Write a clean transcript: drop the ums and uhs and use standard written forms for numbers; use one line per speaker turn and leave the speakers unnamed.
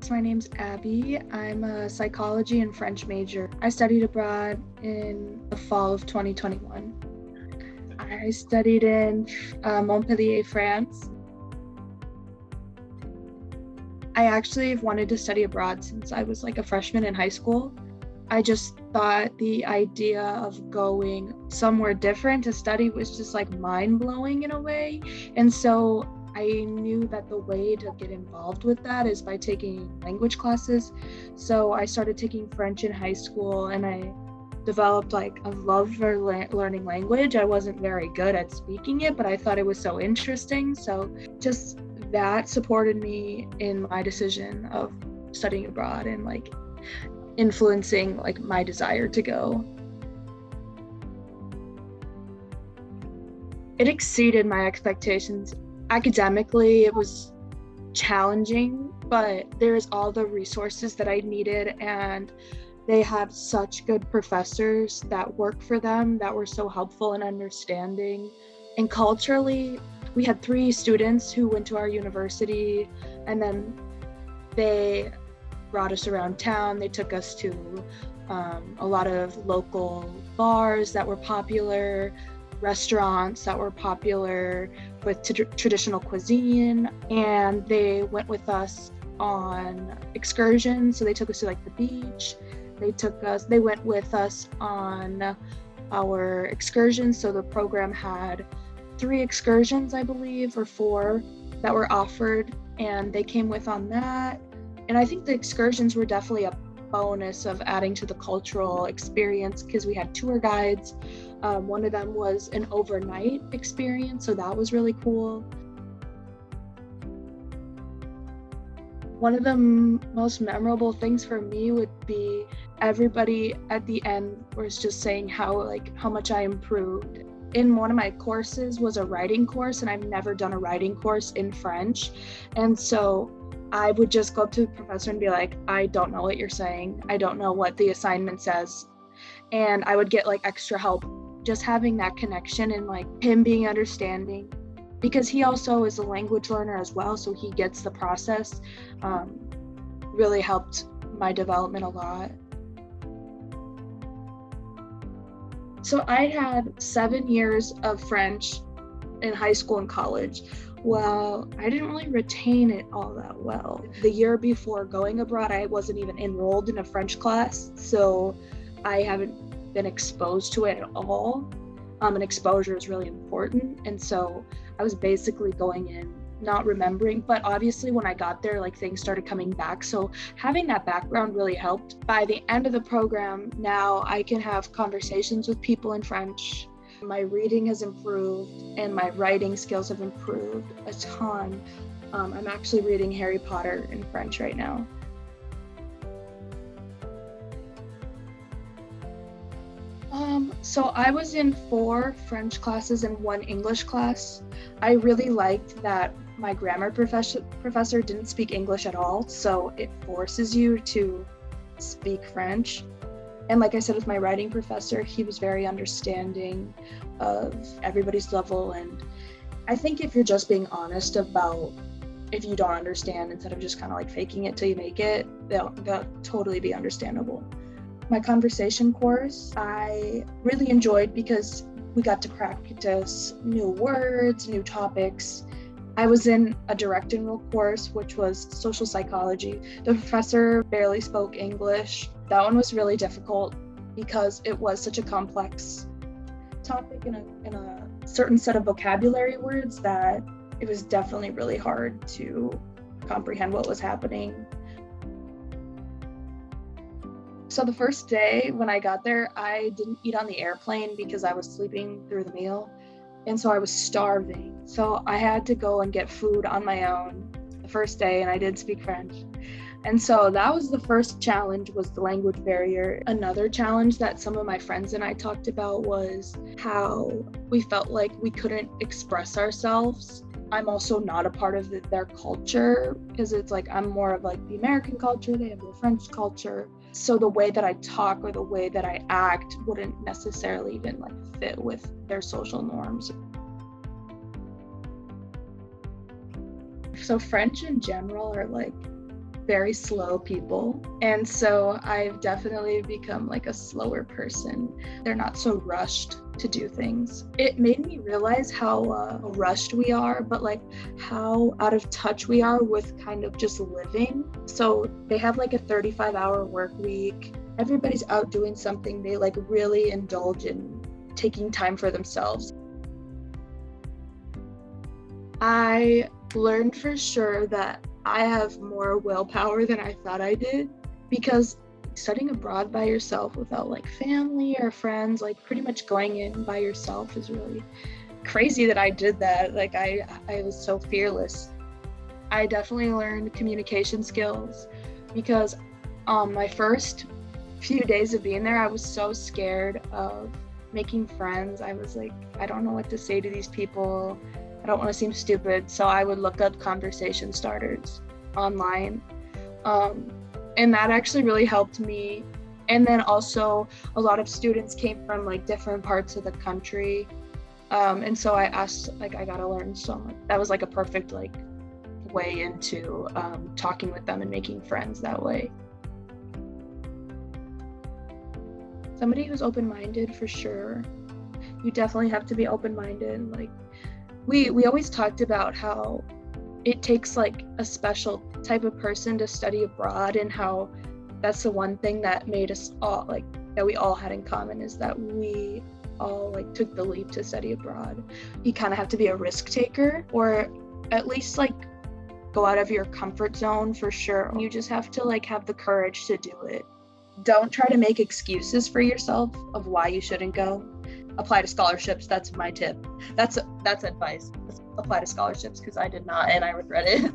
My name's Abby. I'm a psychology and French major. I studied abroad in the fall of 2021. I studied in Montpellier, France. I actually wanted to study abroad since I was like a freshman in high school. I just thought the idea of going somewhere different to study was just like mind-blowing in a way. And so I knew that the way to get involved with that is by taking language classes. So I started taking French in high school and I developed like a love for learning language. I wasn't very good at speaking it, but I thought it was so interesting. So just that supported me in my decision of studying abroad and like influencing like my desire to go. It exceeded my expectations. Academically, it was challenging, but there's all the resources that I needed, and they have such good professors that work for them that were so helpful and understanding. And culturally, we had 3 students who went to our university, and then they brought us around town. They took us to a lot of local bars that were popular, restaurants that were popular with traditional cuisine, and they went with us on excursions. So they took us to like the beach. They went with us on our excursions. So the program had 3 excursions, I believe, or 4 that were offered, and they came with on that. And I think the excursions were definitely a bonus of adding to the cultural experience because we had tour guides. One of them was an overnight experience, so that was really cool. One of the most memorable things for me would be everybody at the end was just saying how much I improved. In one of my courses was a writing course, and I've never done a writing course in French. And so I would just go up to the professor and be like, I don't know what you're saying. I don't know what the assignment says. And I would get like extra help. Just having that connection and like him being understanding, because he also is a language learner as well, so he gets the process, really helped my development a lot. So I had 7 years of French in high school and college. Well, I didn't really retain it all that well. The year before going abroad, I wasn't even enrolled in a French class, so I haven't been exposed to it at all. And exposure is really important. And so I was basically going in not remembering, but obviously when I got there, like things started coming back. So having that background really helped. By the end of the program, now I can have conversations with people in French. My reading has improved and my writing skills have improved a ton. I'm actually reading Harry Potter in French right now. So I was in 4 French classes and 1 English class. I really liked that my grammar professor didn't speak English at all, so it forces you to speak French. And like I said, with my writing professor, he was very understanding of everybody's level. And I think if you're just being honest about if you don't understand, instead of just kind of like faking it till you make it, they'll totally be understandable. My conversation course, I really enjoyed because we got to practice new words, new topics. I was in a direct enroll course, which was social psychology. The professor barely spoke English. That one was really difficult because it was such a complex topic in a certain set of vocabulary words that it was definitely really hard to comprehend what was happening. So the first day when I got there, I didn't eat on the airplane because I was sleeping through the meal. And so I was starving. So I had to go and get food on my own the first day, and I did speak French. And so that was the first challenge, was the language barrier. Another challenge that some of my friends and I talked about was how we felt like we couldn't express ourselves. I'm also not a part of their culture because it's like I'm more of like the American culture, they have the French culture. So the way that I talk or the way that I act wouldn't necessarily even like fit with their social norms. So French in general are like very slow people. And so I've definitely become like a slower person. They're not so rushed to do things. It made me realize how rushed we are, but like how out of touch we are with kind of just living. So they have like a 35-hour work week. Everybody's out doing something. They like really indulge in taking time for themselves. I learned for sure that I have more willpower than I thought I did, because studying abroad by yourself without like family or friends, like pretty much going in by yourself, is really crazy that I did that. Like I was so fearless. I definitely learned communication skills because my first few days of being there, I was so scared of making friends. I was like, I don't know what to say to these people. I don't want to seem stupid, so I would look up conversation starters online. And that actually really helped me. And then also a lot of students came from like different parts of the country. And so I asked, like, I got to learn so much. That was like a perfect like way into talking with them and making friends that way. Somebody who's open-minded, for sure. You definitely have to be open-minded. Like we always talked about how it takes like a special type of person to study abroad, and how that's the one thing that made us all like, that we all had in common, is that we all like took the leap to study abroad. You kind of have to be a risk taker, or at least like go out of your comfort zone, for sure. You just have to like have the courage to do it. Don't try to make excuses for yourself of why you shouldn't go. Apply to scholarships. That's my tip. That's advice. Apply to scholarships, because I did not, and I regret it.